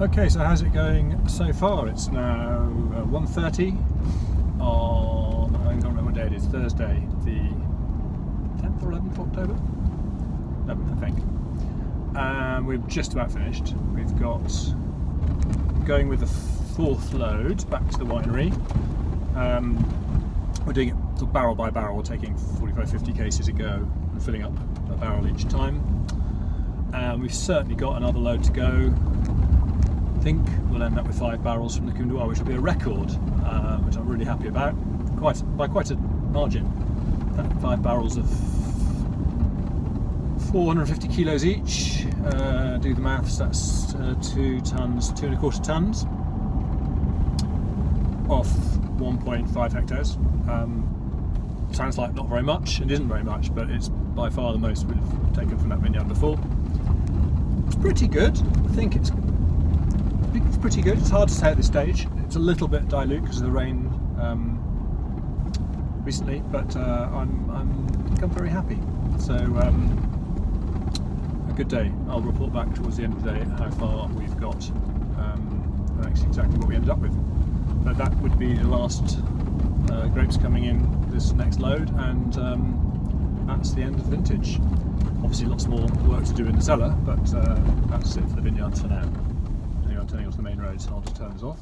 Okay, so how's it going so far? It's now 1:30 on, I don't remember what day it is, Thursday, the 10th or 11th of October? 11th, I think. And we've just about finished. We've got, going with the fourth load back to the winery. We're doing it sort of barrel by barrel, taking 45-50 cases a go and filling up a barrel each time. And we've certainly got another load to go. I think we'll end up with 5 barrels from the Couloir, which will be a record, which I'm really happy about, by quite a margin. 5 barrels of 450 kilos each. Do the maths, that's 2 tons, 2.25 tons off 1.5 hectares. Sounds like not very much, it isn't very much, but it's by far the most we've taken from that vineyard before. It's pretty good. I think it's pretty good. It's hard to say at this stage. It's a little bit dilute because of the rain recently, but I'm very happy. So a good day. I'll report back towards the end of the day how far we've got and actually exactly what we ended up with. But that would be the last grapes coming in this next load, and that's the end of vintage. Obviously lots more work to do in the cellar, but that's it for the vineyards for now. Anyway, I'm turning off the main road, so I'll just turn this off.